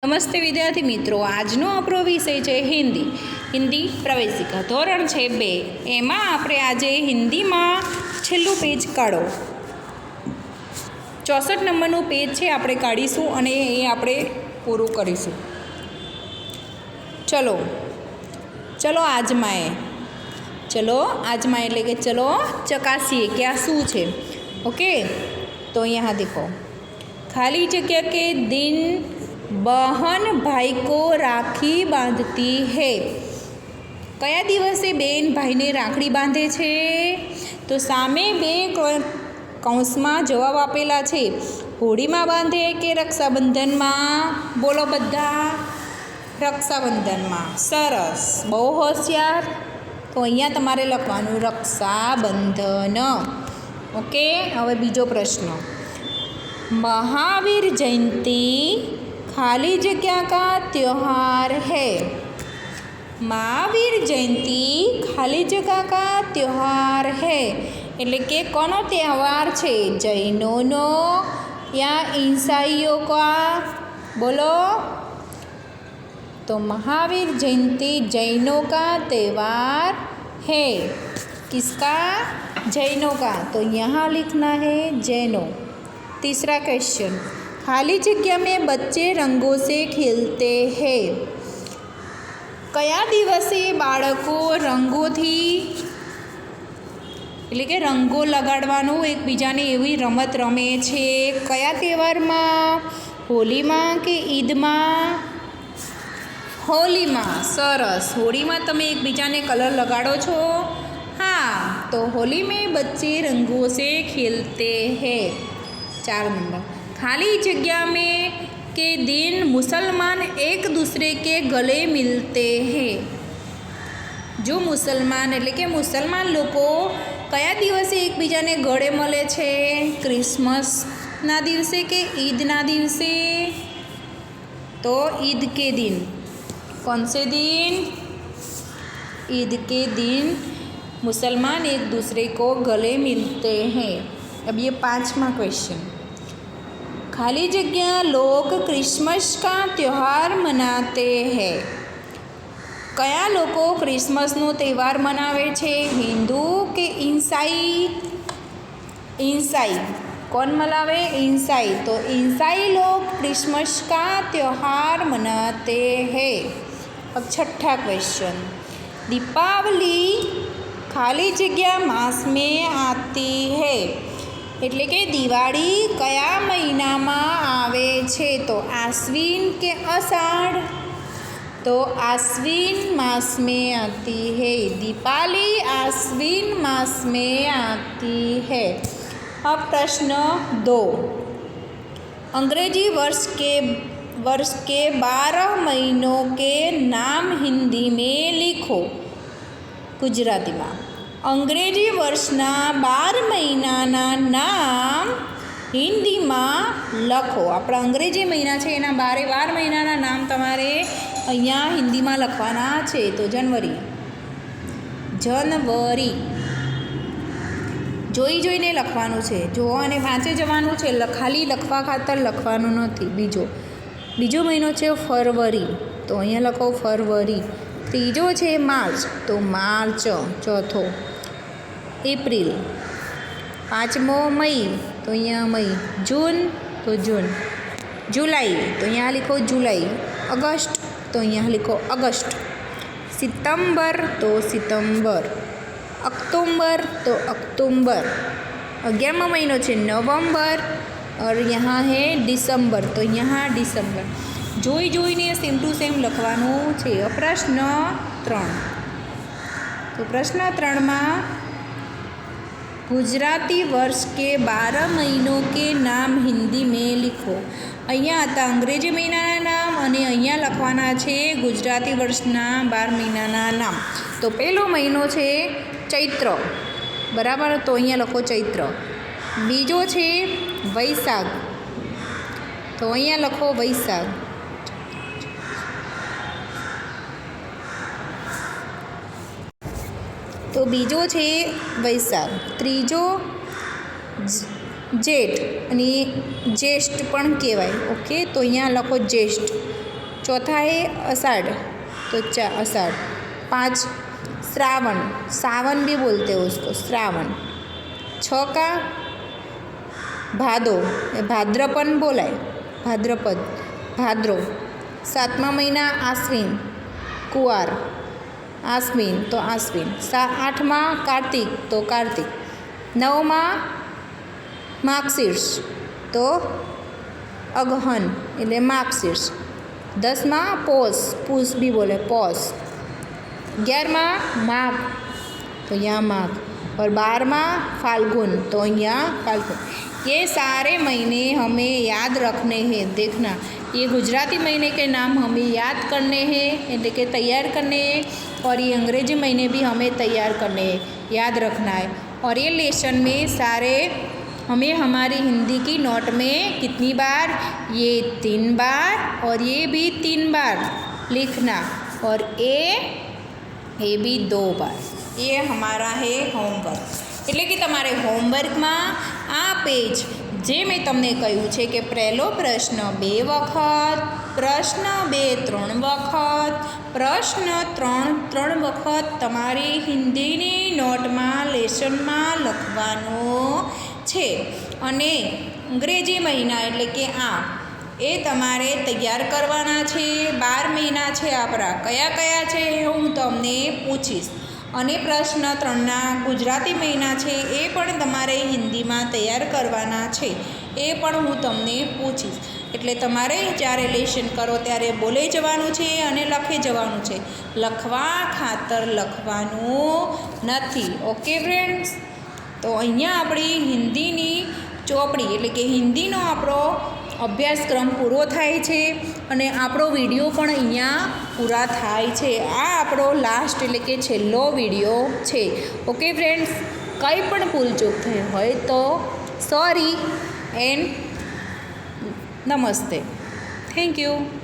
નમસ્તે વિદ્યાર્થી મિત્રો, આજનો આપણો વિષય છે હિન્દી પ્રવેશિકા ધોરણ છે 2. એમાં આપણે આજે હિન્દીમાં છેલ્લું પેજ કાઢો 64 નંબરનું પેજ છે, આપણે કાઢીશું અને એ આપણે પૂરું કરીશું. ચલો આજમાએ એટલે કે ચલો ચકાસીએ કે આ શું છે. ઓકે, તો यहाँ देखो, खाली जगह के दिन बहन भाई को राखी बांधती है. કયા દિવસે બેન ભાઈને રાખડી બાંધે છે? તો સામે બે કૌંસમાં જવાબ આપેલા છે. હોળીમાં બાંધે કે રક્ષાબંધનમાં? બોલો બધા. રક્ષાબંધનમાં. સરસ, બહુ હોશિયાર. તો અહીંયા તમારે લખવાનું રક્ષાબંધન. ઓકે, હવે બીજો પ્રશ્ન. महावीर जयंती खाली जगह का त्यौहार है. महावीर जयंती खाली जगह का त्यौहार है એટલે કે કોનો તહેવાર છે? જૈનોનો યા ईसाइयों का? बोलो. तो महावीर जयंती जैनों का त्यौहार है. किसका? जैनों का. तो यहाँ लिखना है जैनों. तीसरा क्वेश्चन. खाली जगह में बच्चे रंगों से खेलते हैं. કયા દિવસે બાળકો રંગોથી એટલે કે રંગો લગાડવાનું એકબીજાને એવી રમત રમે છે? કયા તહેવારમાં? હોલીમાં કે ઈદમાં? હોલીમાં. સરસ, હોળીમાં તમે એકબીજાને કલર લગાડો છો? हाँ, तो होली में बच्चे रंगों से खेलते हैं. 4 नंबर. खाली जगह में के दिन मुसलमान एक दूसरे के गले मिलते हैं. जो मुसलमान એટલે કે મુસલમાન લોકો કયા દિવસે એકબીજાને ગળે મળે છે? ક્રિસમસના દિવસે કે ઈદના દિવસે? तो ईद के दिन. कौन से दिन? ईद के दिन मुसलमान एक दूसरे को गले मिलते हैं. अब ये 5वां क्वेश्चन. खाली जगह लोग क्रिसमस का त्यौहार मनाते हैं. કયા લોકો ક્રિસમસનો તહેવાર મનાવે છે? હિન્દુ કે ईसाई? ईसाई. कौन मनावे? ईसाई. तो ईसाई लोग क्रिसमस का त्यौहार मनाते हैं. अब 6ठा क्वेश्चन. दीपावली खाली जगह मास में आती है. એટલે કે દિવાળી કયા મહિનામાં આવે છે? તો आश्विन के आषाढ़? तो आश्विन मास में आती है. दीपावली आश्विन मास में आती है. अब प्रश्न 2. अंग्रेजी वर्ष के 12 महीनों के नाम हिंदी में लिखो. गुजराती में. અંગ્રેજી વર્ષના 12 મહિનાના નામ હિન્દીમાં લખો. આપણા અંગ્રેજી મહિના છે એના 12 મહિનાના નામ તમારે અહીંયા હિન્દીમાં લખવાના છે. તો જનવરી જોઈને લખવાનું છે. જોવા અને વાંચે જવાનું છે, ખાલી લખવા ખાતર લખવાનું નથી. બીજો મહિનો છે ફરવરી, તો અહીંયા લખો ફરવરી. ત્રીજો છે માર્ચ, તો માર્ચ. ચોથો એપ્રિલ. 5મો મઈ, તો અહીંયા મઈ. જૂન, તો જૂન. જુલાઈ, તો અહીંયા લીખો જુલાઈ. ઓગસ્ટ, તો અહીંયા લીખો ઓગસ્ટ. સિતંબર, તો સિતંબર. અક્ટોબર, તો અક્ટોબર. 11મો મહિનો છે નવંબર. और यहाँ है दिसंबर, तो यहाँ दिसंबर. જોઈને સેમ ટુ સેમ લખવાનું છે. પ્રશ્ન 3. તો પ્રશ્ન 3માં गुजराती वर्ष के 12 महीनों के नाम हिंदी में लिखो. અહીંયા હતા અંગ્રેજી મહિનાના નામ અને અહીંયા લખવાના છે ગુજરાતી વર્ષના 12 મહિનાના નામ. તો પહેલો મહિનો છે ચૈત્ર, બરાબર? તો અહીંયા લખો ચૈત્ર. બીજો છે વૈશાખ, તો અહીંયા લખો વૈશાખ. તો બીજો છે વૈશાખ. ત્રીજો જેઠ, અને જ્યેષ્ઠ પણ કહેવાય. ઓકે, તો અહીંયા લખો જ્યેષ્ઠ. चौथा है अषाढ़, तो अषाढ़। 5 श्रावण, सावन भी बोलते हैं उसको, श्रावण। 6 का भादो, भाद्रपन बोला है, भाद्रपद, भाद्रो। 7वां महीना आश्विन, कुआर, आश्विन तो आश्विन। 8वां कार्तिक तो कार्तिक। 9वां मार्गशीर्ष तो अगहन એટલે मार्गशीर्ष। 10वां पौष, पूष भी बोले पौष। 11वां माघ तो यहाँ माघ, और 12वां फाल्गुन तो यहाँ फाल्गुन। ये सारे महीने हमें याद रखने हैं। देखना, ये गुजराती महीने के नाम हमें याद करने हैं, એટલે કે तैयार करने हैं, और ये अंग्रेजी महीने भी हमें तैयार करने हैं, याद रखना है। और ये लेसन में सारे हमें हमारी हिंदी की नोट में कितनी बार, ये 3 बार और ये भी 3 बार लिखना, और ये भी 2 बार। ये हमारा है होमवर्क। એટલે કે તમારે હોમવર્કમાં આ પેજ જે મેં તમને કહ્યું છે કે પહેલો પ્રશ્ન 2 વખત, પ્રશ્ન 2 3 વખત, પ્રશ્ન 3 વખત તમારી હિન્દીની નોટમાં લેસનમાં લખવાનો છે, અને અંગ્રેજી મહિના એટલે કે એ તમારે તૈયાર કરવાના છે। 12 મહિના છે આપણા, કયા કયા છે એ હું તમને પૂછીશ, અને પ્રશ્ન 3ના ગુજરાતી મહિના છે એ પણ તમારે હિન્દીમાં તૈયાર કરવાના છે, એ પણ હું તમને પૂછીશ। એટલે તમારે જ્યારે લેશન કરો ત્યારે બોલે જવાનું છે અને લખી જવાનું છે, લખવા ખાતર લખવાનું નથી। ઓકે ફ્રેન્ડ્સ, તો અહીંયા આપણી હિન્દીની ચોપડી એટલે કે હિન્દીનો આપણો અભ્યાસક્રમ પૂરો થાય છે, અને આપણો વિડીયો પણ અહીંયા પૂરા થાય છે। આ આપણો લાસ્ટ એટલે કે છેલ્લો વિડીયો છે। ઓકે ફ્રેન્ડ્સ, કંઈ પણ ભૂલચૂક થઈ હોય તો સોરી એન્ડ નમસ્તે, થેન્ક યુ।